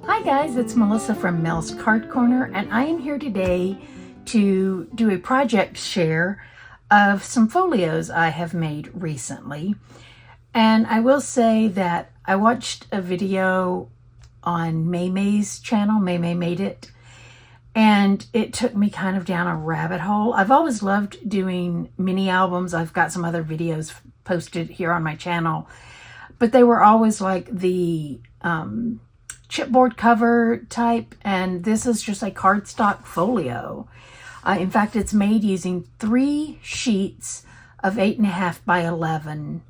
Hi guys, it's Melissa from Mel's Card Corner, and I am here today to do a project share of some folios I have made recently. And I will say that I watched a video on May's channel, May Made It, and it took me kind of down a rabbit hole. I've always loved doing mini albums. I've got some other videos posted here on my channel, but they were always like the chipboard cover type, and this is just a cardstock folio. In fact, it's made using 3 sheets of 8.5 by 11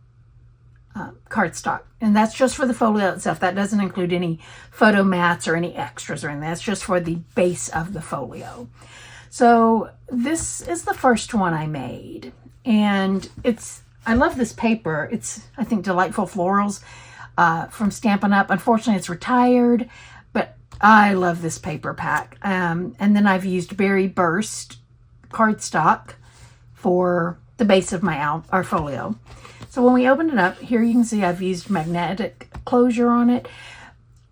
cardstock, and that's just for the folio itself. That doesn't include any photo mats or any extras or anything. That's just for the base of the folio. So this is the first one I made, and I love this paper. It's, I think, Delightful Florals from Stampin' Up. Unfortunately, it's retired, but I love this paper pack. And then I've used Berry Burst cardstock for the base of my folio. So when we open it up, here you can see I've used magnetic closure on it.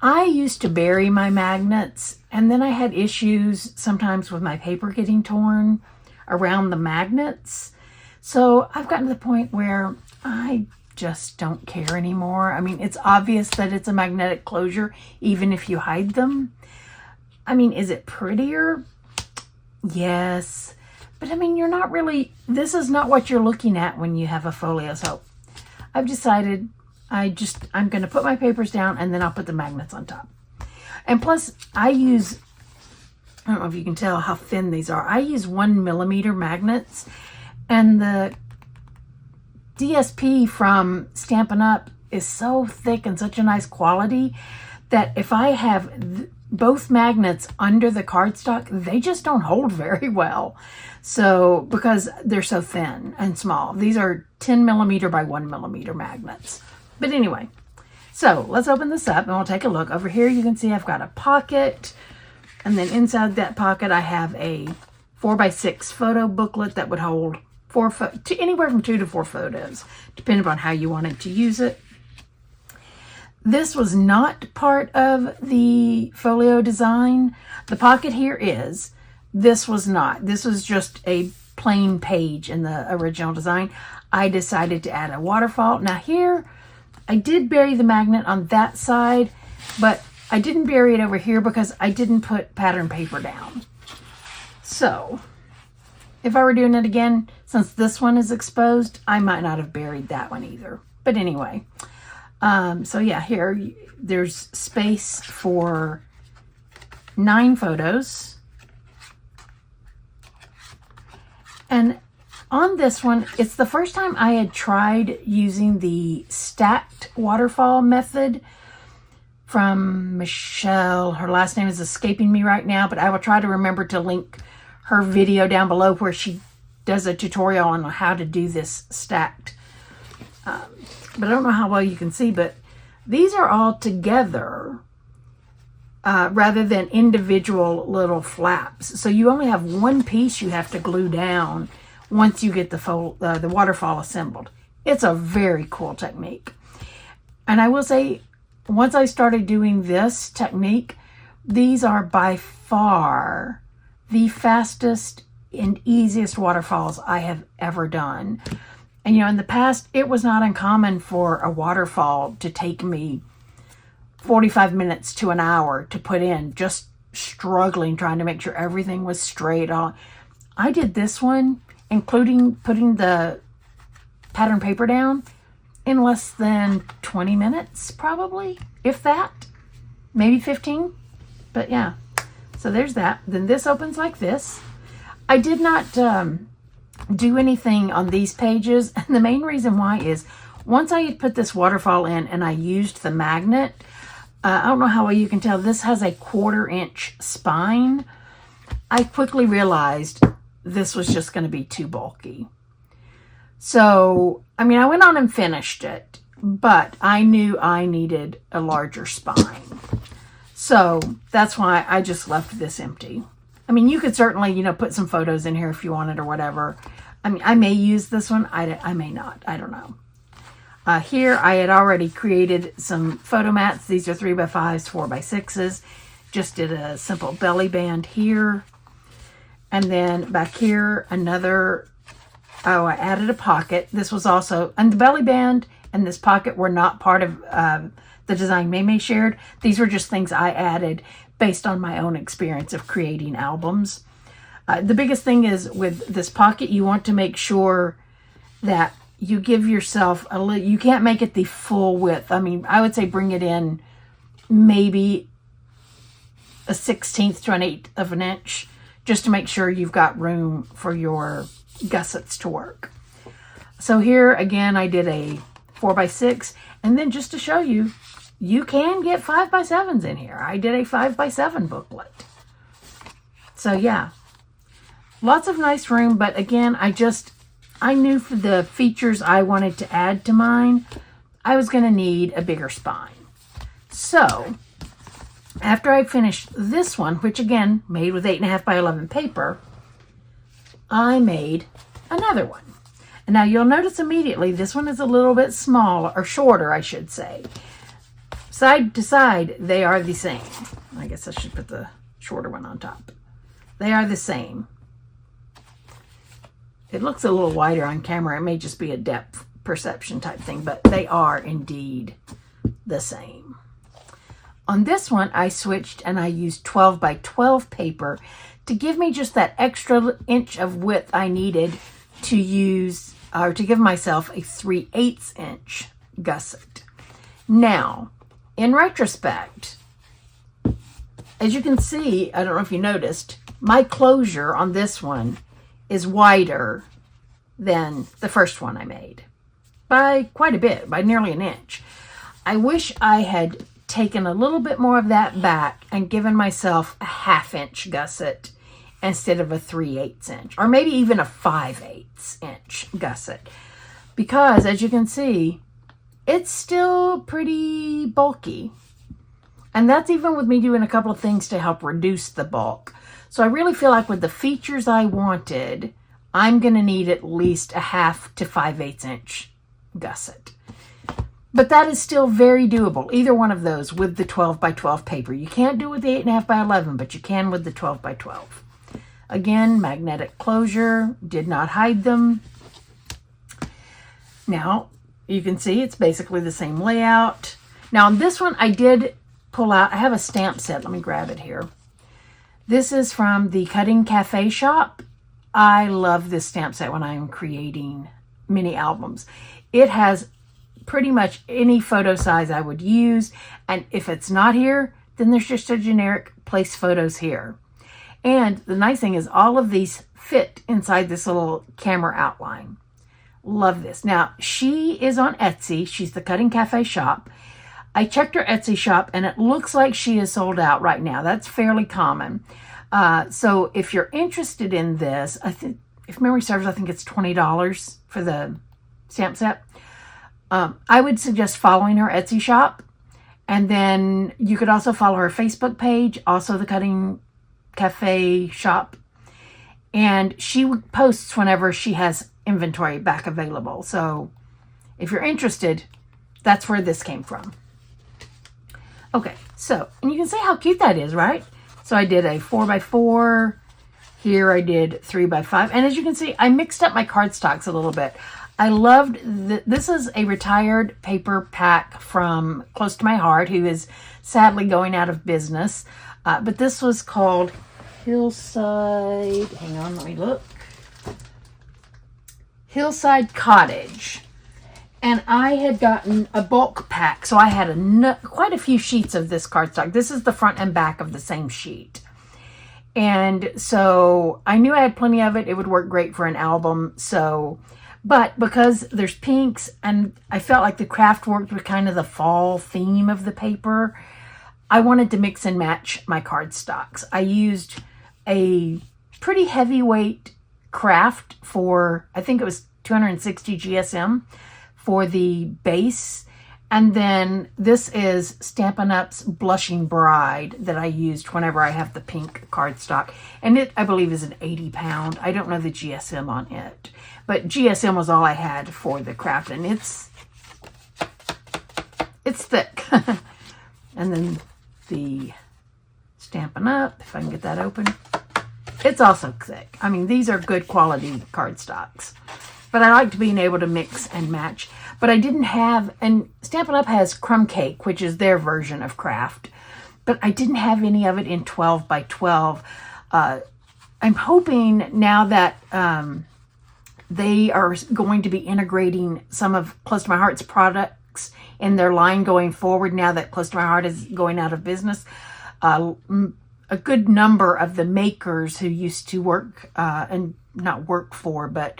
I used to bury my magnets, and then I had issues sometimes with my paper getting torn around the magnets. So I've gotten to the point where I just don't care anymore. I mean, it's obvious that it's a magnetic closure, even if you hide them. I mean, is it prettier? Yes. But I mean, this is not what you're looking at when you have a folio. So I've decided I'm going to put my papers down, and then I'll put the magnets on top. And plus, I don't know if you can tell how thin these are. I use 1mm magnets, and the DSP from Stampin' Up is so thick and such a nice quality that if I have both magnets under the cardstock, they just don't hold very well. So, because they're so thin and small. These are 10mm by 1mm magnets. But anyway, so let's open this up and we'll take a look. Over here you can see I've got a pocket, and then inside that pocket I have a 4x6 photo booklet that would hold anywhere from 2 to 4 photos, depending on how you wanted to use it. This was not part of the folio design. The pocket here is. This was not. This was just a plain page in the original design. I decided to add a waterfall. Now here, I did bury the magnet on that side, but I didn't bury it over here because I didn't put pattern paper down. So if I were doing it again, since this one is exposed, I might not have buried that one either. But anyway, so yeah, here there's space for 9 photos. And on this one, it's the first time I had tried using the stacked waterfall method from Michelle. Her last name is escaping me right now, but I will try to remember to link her video down below where she does a tutorial on how to do this stacked. But I don't know how well you can see, but these are all together rather than individual little flaps. So you only have one piece you have to glue down once you get the waterfall assembled. It's a very cool technique. And I will say, once I started doing this technique, these are by far the fastest and easiest waterfalls I have ever done. And in the past, it was not uncommon for a waterfall to take me 45 minutes to an hour to put in, just struggling, trying to make sure everything was straight on. I did this one, including putting the pattern paper down, in less than 20 minutes, probably, if that, maybe 15. But yeah, so there's that. Then this opens like this. I did not do anything on these pages, and the main reason why is once I had put this waterfall in and I used the magnet, I don't know how well you can tell, this has a 1/4 inch spine. I quickly realized this was just going to be too bulky. So, I mean, I went on and finished it, but I knew I needed a larger spine. So that's why I just left this empty. I mean, you could certainly, put some photos in here if you wanted or whatever. I mean, I may use this one. I may not. I don't know. Here I had already created some photo mats. These are 3x5s, 4x6s. Just did a simple belly band here. And then back here, another, I added a pocket. This was also, and the belly band and this pocket were not part of the design May shared. These were just things I added based on my own experience of creating albums. The biggest thing is with this pocket, you want to make sure that you give yourself a little, you can't make it the full width. I mean, I would say bring it in maybe a 1/16 to an 1/8 of an inch, just to make sure you've got room for your gussets to work. So here again, I did a 4x6, and then just to show you, you can get 5x7s in here. I did a 5x7 booklet. So yeah, lots of nice room, but again, I knew for the features I wanted to add to mine, I was going to need a bigger spine. So after I finished this one, which again, made with 8.5 by 11 paper, I made another one. And now you'll notice immediately, this one is a little bit smaller, or shorter, I should say. Side to side, they are the same. I guess I should put the shorter one on top. They are the same. It looks a little wider on camera. It may just be a depth perception type thing, but they are indeed the same. On this one, I switched and I used 12 by 12 paper to give me just that extra inch of width I needed to use, or to give myself a 3/8 inch gusset. Now, in retrospect, as you can see, I don't know if you noticed, my closure on this one is wider than the first one I made by quite a bit, by nearly an inch. I wish I had taken a little bit more of that back and given myself a 1/2 inch gusset instead of a 3/8 inch, or maybe even a 5/8 inch gusset, because as you can see, it's still pretty bulky. And that's even with me doing a couple of things to help reduce the bulk. So I really feel like with the features I wanted, I'm going to need at least a 1/2 to 5/8 inch gusset. But that is still very doable, either one of those with the 12 by 12 paper. You can't do it with the 8.5 by 11, but you can with the 12 by 12. Again, magnetic closure, did not hide them. Now, you can see it's basically the same layout. Now, on this one, I did pull out, I have a stamp set. Let me grab it here. This is from the Cutting Cafe shop. I love this stamp set when I am creating mini albums. It has pretty much any photo size I would use. And if it's not here, then there's just a generic place photos here. And the nice thing is all of these fit inside this little camera outline. Love this. Now, she is on Etsy. She's the Cutting Cafe shop. I checked her Etsy shop and it looks like she is sold out right now. That's fairly common. So if you're interested in this, I think, if memory serves, I think it's $20 for the stamp set. I would suggest following her Etsy shop. And then you could also follow her Facebook page, also the Cutting Cafe shop. And she posts whenever she has inventory back available. So if you're interested, that's where this came from. Okay, so, and you can see how cute that is, right? So I did a 4x4. Here I did 3x5. And as you can see, I mixed up my cardstocks a little bit. I loved, this is a retired paper pack from close to my heart, who is sadly going out of business. But this was called Hillside, hang on, let me look. Hillside Cottage. And I had gotten a bulk pack, so I had quite a few sheets of this cardstock. This is the front and back of the same sheet. And so I knew I had plenty of it. It would work great for an album. So, but because there's pinks and I felt like the craft worked with kind of the fall theme of the paper, I wanted to mix and match my cardstocks. I used a pretty heavyweight craft for, I think it was 260 GSM for the base. And then this is Stampin' Up's Blushing Bride that I used whenever I have the pink cardstock. And it, I believe, is an 80 pound. I don't know the GSM on it. But GSM was all I had for the craft. And it's it's thick. And then the Stampin' Up, if I can get that open, it's also thick. I mean, these are good quality cardstocks. But I liked being able to mix and match. But I didn't have, and Stampin' Up! Has Crumb Cake, which is their version of craft. But I didn't have any of it in 12 by 12. I'm hoping now that they are going to be integrating some of Close to My Heart's products in their line going forward now that Close to My Heart is going out of business. A good number of the makers who used to work, and not work for, but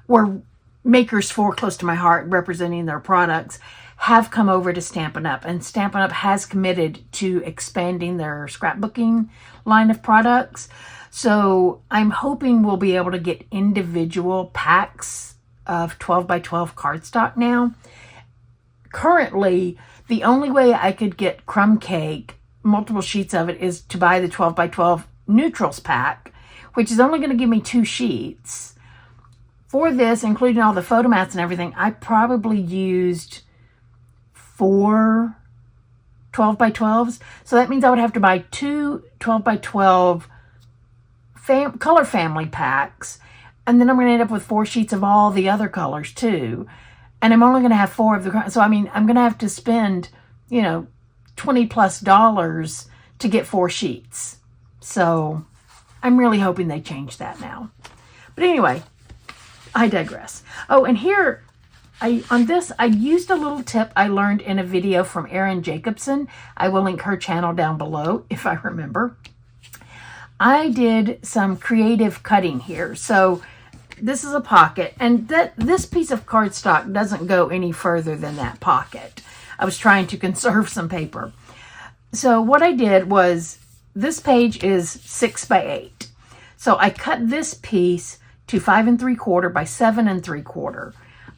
were makers for Close to My Heart representing their products, have come over to Stampin' Up! And Stampin' Up! Has committed to expanding their scrapbooking line of products. So I'm hoping we'll be able to get individual packs of 12 by 12 cardstock now. Currently, the only way I could get Crumb Cake, multiple sheets of it, is to buy the 12 by 12 neutrals pack, which is only going to give me 2 sheets. For this, including all the photo mats and everything, I probably used 4 12 by 12s. So that means I would have to buy 2 12 by 12 color family packs. And then I'm going to end up with 4 sheets of all the other colors too. And I'm only going to have 4 of the, so I mean, I'm going to have to spend, $20+ to get 4 sheets. So I'm really hoping they change that now. But anyway, I digress. Oh, and here, on this, I used a little tip I learned in a video from Erin Jacobson. I will link her channel down below if I remember. I did some creative cutting here. So this is a pocket, and this piece of cardstock doesn't go any further than that pocket. I was trying to conserve some paper. So what I did was, this page is 6 by 8. So I cut this piece to 5 3/4 by 7 3/4.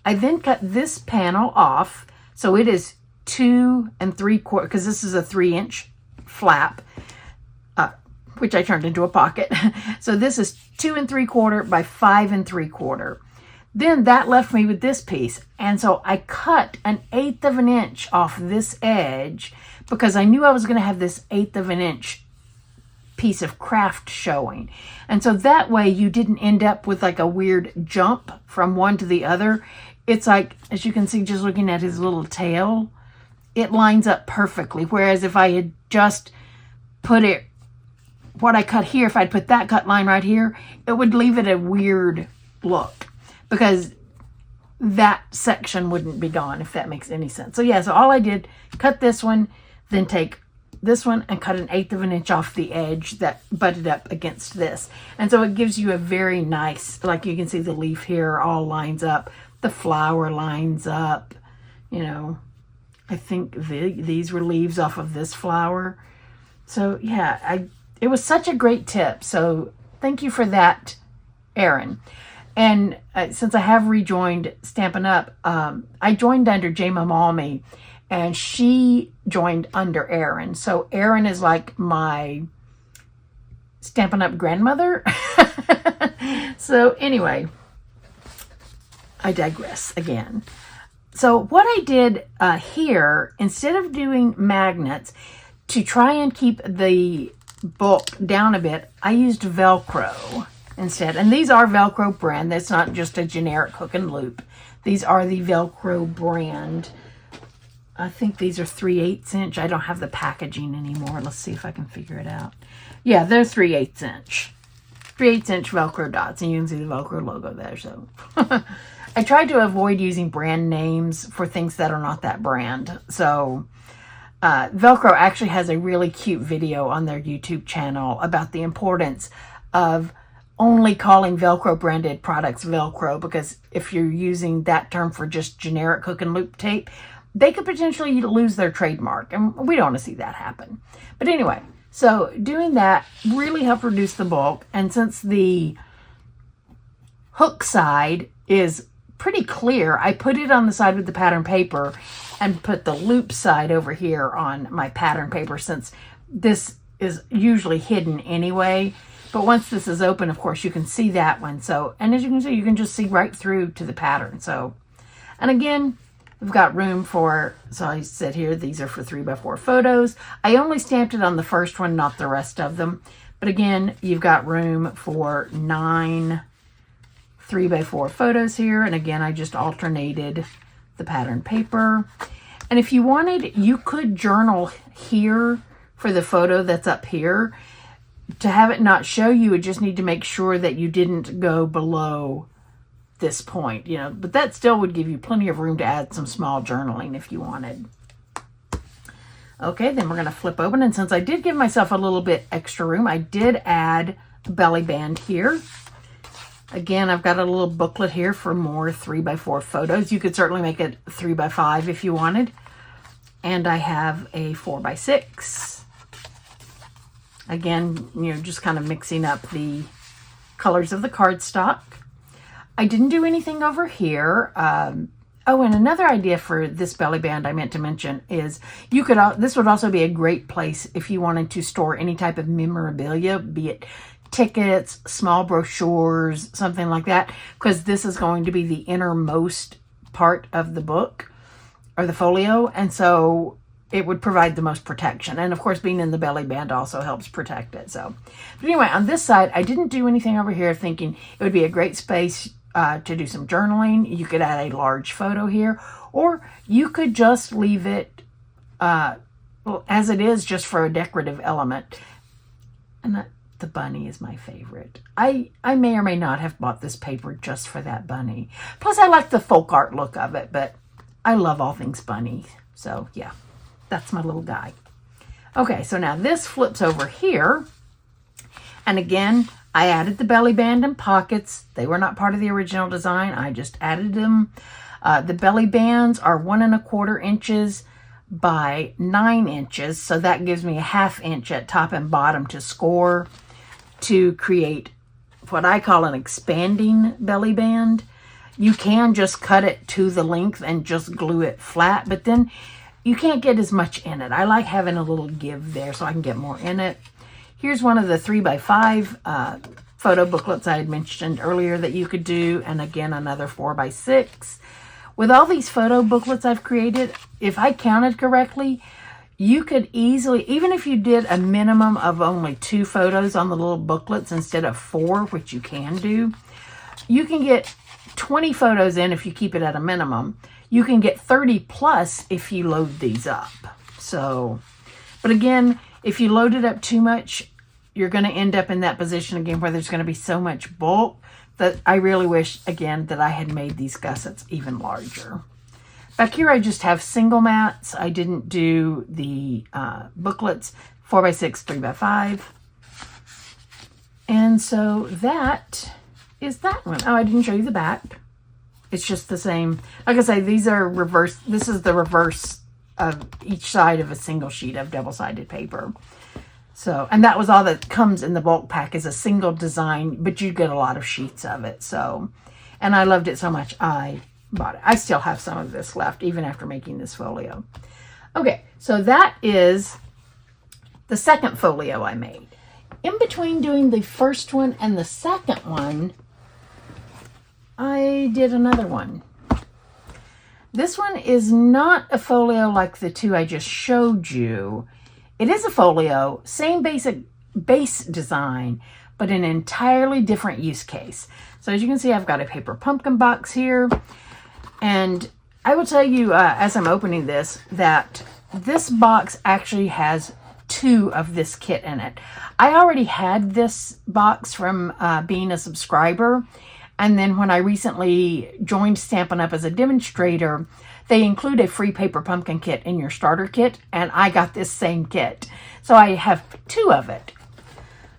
I then cut this panel off, so it is 2 3/4, because this is a 3-inch flap, which I turned into a pocket. So this is 2 3/4 by 5 3/4. Then that left me with this piece. And so I cut 1/8 of an inch off this edge because I knew I was going to have this 1/8 of an inch piece of craft showing. And so that way you didn't end up with like a weird jump from one to the other. It's like, as you can see, just looking at his little tail, it lines up perfectly. Whereas if I had just put it, what I cut here, if I'd put that cut line right here, it would leave it a weird look because that section wouldn't be gone, if that makes any sense. So yeah, so all I did, cut this one, then take this one and cut 1/8 of an inch off the edge that butted up against this. And so it gives you a very nice, like you can see the leaf here all lines up. The flower lines up, I think these were leaves off of this flower. So yeah, it was such a great tip. So thank you for that, Erin. And since I have rejoined Stampin' Up, I joined under Jayma, and she joined under Erin. So Erin is like my Stampin' Up grandmother. So anyway, I digress again. So what I did here, instead of doing magnets, to try and keep the bulk down a bit, I used Velcro instead. And these are Velcro brand. That's not just a generic hook and loop. These are the Velcro brand. I think these are 3/8 inch. I don't have the packaging anymore. Let's see if I can figure it out. Yeah, they're 3/8 inch. 3/8 inch Velcro dots. And you can see the Velcro logo there. So I tried to avoid using brand names for things that are not that brand. So Velcro actually has a really cute video on their YouTube channel about the importance of only calling Velcro branded products Velcro, because if you're using that term for just generic hook and loop tape, they could potentially lose their trademark, and we don't want to see that happen. But anyway, so doing that really helped reduce the bulk, and since the hook side is pretty clear, I put it on the side with the pattern paper and put the loop side over here on my pattern paper, since this is usually hidden anyway. But once this is open, of course, you can see that one. So, and as you can see, you can just see right through to the pattern. So, and again, We've got room for, so I said here, these are for 3x4 photos. I only stamped it on the first one, not the rest of them. But again, you've got room for 9 3x4 photos here. And again, I just alternated the pattern paper. And if you wanted, you could journal here for the photo that's up here. To have it not show you, would just need to make sure that you didn't go below this point, you know, but that still would give you plenty of room to add some small journaling if you wanted. Okay, then we're going to flip open, and since I did give myself a little bit extra room, I did add a belly band here. Again, I've got a little booklet here for more 3x4 photos. You could certainly make it 3x5 if you wanted. And I have a 4x6. Again, you know, just kind of mixing up the colors of the cardstock. I didn't do anything over here. Oh, and another idea for this belly band I meant to mention is you could, this would also be a great place if you wanted to store any type of memorabilia, be it tickets, small brochures, something like that, because this is going to be the innermost part of the book or the folio. And so it would provide the most protection. And of course, being in the belly band also helps protect it. So, but anyway, on this side, I didn't do anything over here, thinking it would be a great space to do some journaling. You could add a large photo here, or you could just leave it as it is, just for a decorative element. And the bunny is my favorite. I may or may not have bought this paper just for that bunny. Plus, I like the folk art look of it, but I love all things bunny. So yeah, that's my little guy. Okay, so now this flips over here. And again, I added the belly band and pockets. They were not part of the original design. I just added them. The belly bands are 1 1/4 inches by 9 inches. So that gives me a 1/2 inch at top and bottom to score to create what I call an expanding belly band. You can just cut it to the length and just glue it flat, but then you can't get as much in it. I like having a little give there so I can get more in it. Here's one of the 3x5 photo booklets I had mentioned earlier that you could do. And again, another 4x6. With all these photo booklets I've created, if I counted correctly, you could easily, even if you did a minimum of only 2 photos on the little booklets instead of 4, which you can do, you can get 20 photos in if you keep it at a minimum. You can get 30 plus if you load these up. So, but again, if you load it up too much, you're going to end up in that position again where there's going to be so much bulk that I really wish, again, that I had made these gussets even larger. Back here, I just have single mats. I didn't do the booklets, 4x6, 3x5. And so that is that one. Oh, I didn't show you the back. It's just the same. Like I say, these are reverse. This is the reverse of each side of a single sheet of double-sided paper. So, and that was all that comes in the bulk pack, is a single design, but you get a lot of sheets of it. So, and I loved it so much, I bought it. I still have some of this left, even after making this folio. Okay, so that is the second folio I made. In between doing the first one and the second one, I did another one. This one is not a folio like the two I just showed you. It is a folio, same basic base design, but an entirely different use case. So as you can see, I've got a paper pumpkin box here. And I will tell you, as I'm opening this, that this box actually has 2 of this kit in it. I already had this box from being a subscriber. And then when I recently joined Stampin' Up! As a demonstrator, they include a free paper pumpkin kit in your starter kit, and I got this same kit. So I have 2 of it.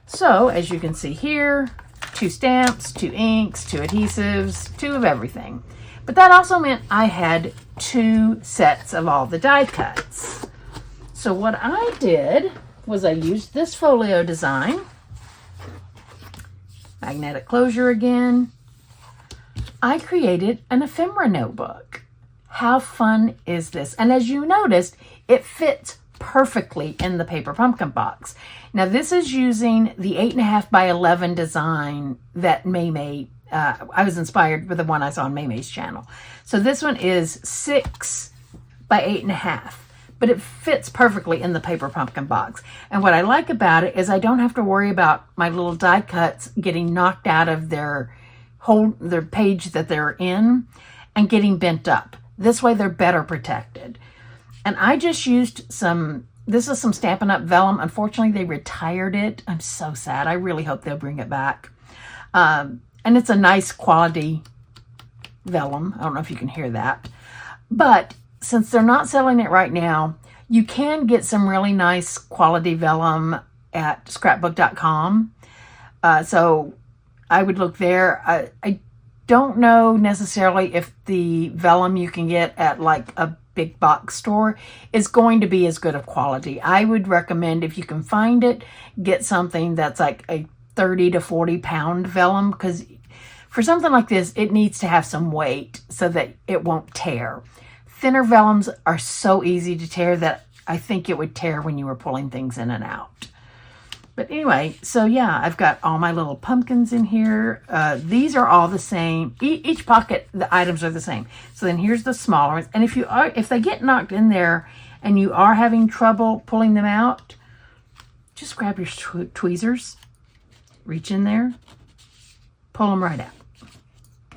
So as you can see here, 2 stamps, 2 inks, 2 adhesives, 2 of everything. But that also meant I had 2 sets of all the die cuts. So what I did was I used this folio design, magnetic closure again. I created an ephemera notebook. How fun is this? And as you noticed, it fits perfectly in the paper pumpkin box. Now this is using the 8.5 by 11 design that May I was inspired by the one I saw on Maymay's channel. So this one is 6 by 8.5, but it fits perfectly in the paper pumpkin box. And what I like about it is I don't have to worry about my little die cuts getting knocked out of their page that they're in and getting bent up. This way they're better protected. And I just used this is some Stampin' Up! Vellum. Unfortunately, they retired it. I'm so sad. I really hope they'll bring it back. And it's a nice quality vellum. I don't know if you can hear that. But since they're not selling it right now, you can get some really nice quality vellum at scrapbook.com. So I would look there. I don't know necessarily if the vellum you can get at like a big box store is going to be as good of quality. I would recommend, if you can find it, get something that's like a 30 to 40 pound vellum, because for something like this, it needs to have some weight so that it won't tear. Thinner vellums are so easy to tear that I think it would tear when you were pulling things in and out. But anyway, so yeah, I've got all my little pumpkins in here. These are all the same. Each pocket, the items are the same. So then here's the smaller ones. And if they get knocked in there and you are having trouble pulling them out, just grab your tweezers, reach in there, pull them right out.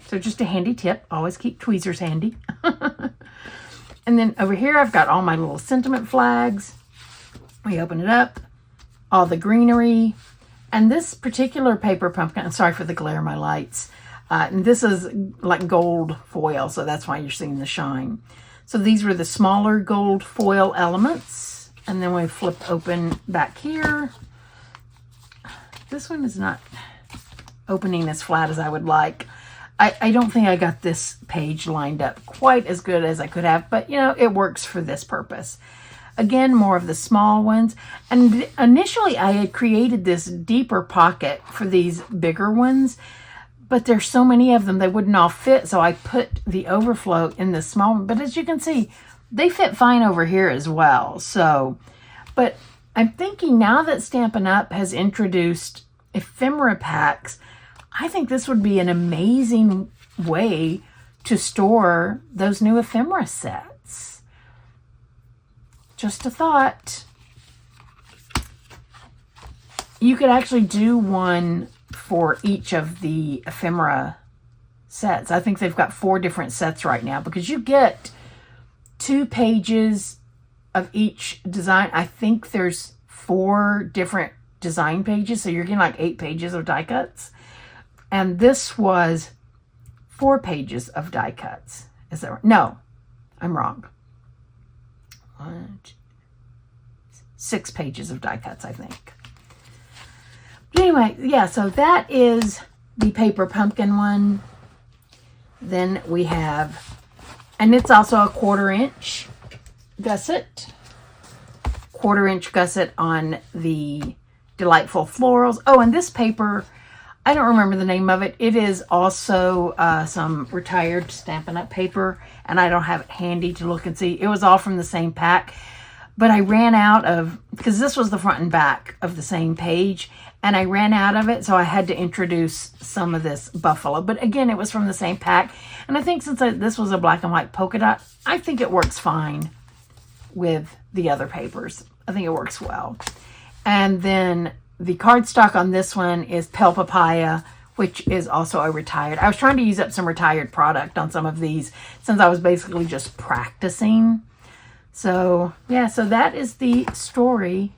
So just a handy tip, always keep tweezers handy. And then over here, I've got all my little sentiment flags. We open it up. All the greenery, and this particular paper pumpkin, I'm sorry for the glare of my lights, and this is like gold foil, so that's why you're seeing the shine. So these were the smaller gold foil elements, and then we flip open back here. This one is not opening as flat as I would like. I don't think I got this page lined up quite as good as I could have, but you know, it works for this purpose. Again, more of the small ones. And initially I had created this deeper pocket for these bigger ones, but there's so many of them, they wouldn't all fit. So I put the overflow in the small one. But as you can see, they fit fine over here as well. So, but I'm thinking now that Stampin' Up! Has introduced ephemera packs, I think this would be an amazing way to store those new ephemera sets. Just a thought. You could actually do one for each of the ephemera sets. I think they've got 4 different sets right now, because you get 2 pages of each design. I think there's 4 different design pages, so you're getting like 8 pages of die cuts. And this was 4 pages of die cuts. Is that right? No, I'm wrong. 6 pages of die cuts, I think. But anyway, yeah, so that is the paper pumpkin one. Then we have, and it's also a 1/4 inch gusset. 1/4 inch gusset on the Delightful Florals. Oh, and this paper, I don't remember the name of it. It is also some retired Stampin' Up! Paper, and I don't have it handy to look and see. It was all from the same pack, but I ran out of, because this was the front and back of the same page, and I ran out of it, so I had to introduce some of this buffalo. But again, it was from the same pack, and I think since this was a black and white polka dot, I think it works fine with the other papers. I think it works well. And then the cardstock on this one is Pale Papaya, which is also a retired. I was trying to use up some retired product on some of these since I was basically just practicing. So yeah, so that is the story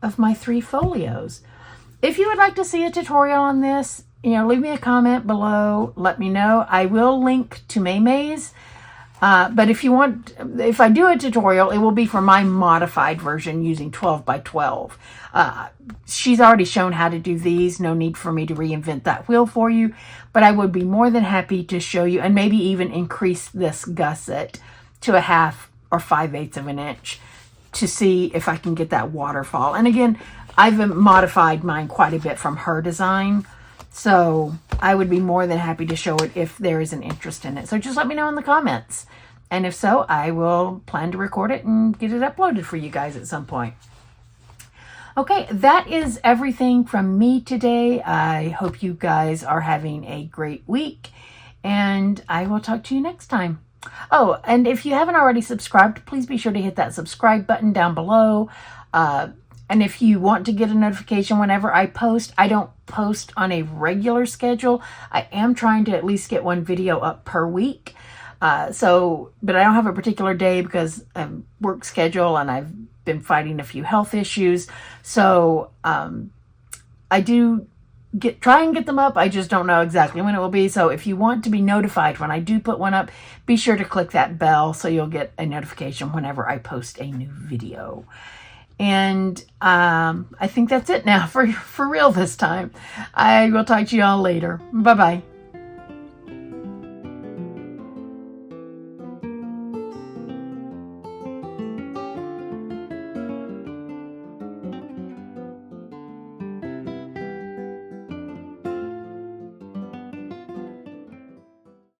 of my 3 folios. If you would like to see a tutorial on this, leave me a comment below. Let me know. I will link to Maymay's. But if I do a tutorial, it will be for my modified version using 12 by 12. She's already shown how to do these. No need for me to reinvent that wheel for you. But I would be more than happy to show you, and maybe even increase this gusset to 1/2 or 5/8 of an inch to see if I can get that waterfall. And again, I've modified mine quite a bit from her design. So I would be more than happy to show it if there is an interest in it. So just let me know in the comments. And if so, I will plan to record it and get it uploaded for you guys at some point. Okay, that is everything from me today. I hope you guys are having a great week, and I will talk to you next time. Oh, and if you haven't already subscribed, please be sure to hit that subscribe button down below. And if you want to get a notification whenever I post, I don't post on a regular schedule. I am trying to at least get one video up per week. But I don't have a particular day because of work schedule, and I've been fighting a few health issues. So I do try and get them up. I just don't know exactly when it will be. So if you want to be notified when I do put one up, be sure to click that bell so you'll get a notification whenever I post a new video. And I think that's it now for real this time. I will talk to you all later. Bye-bye.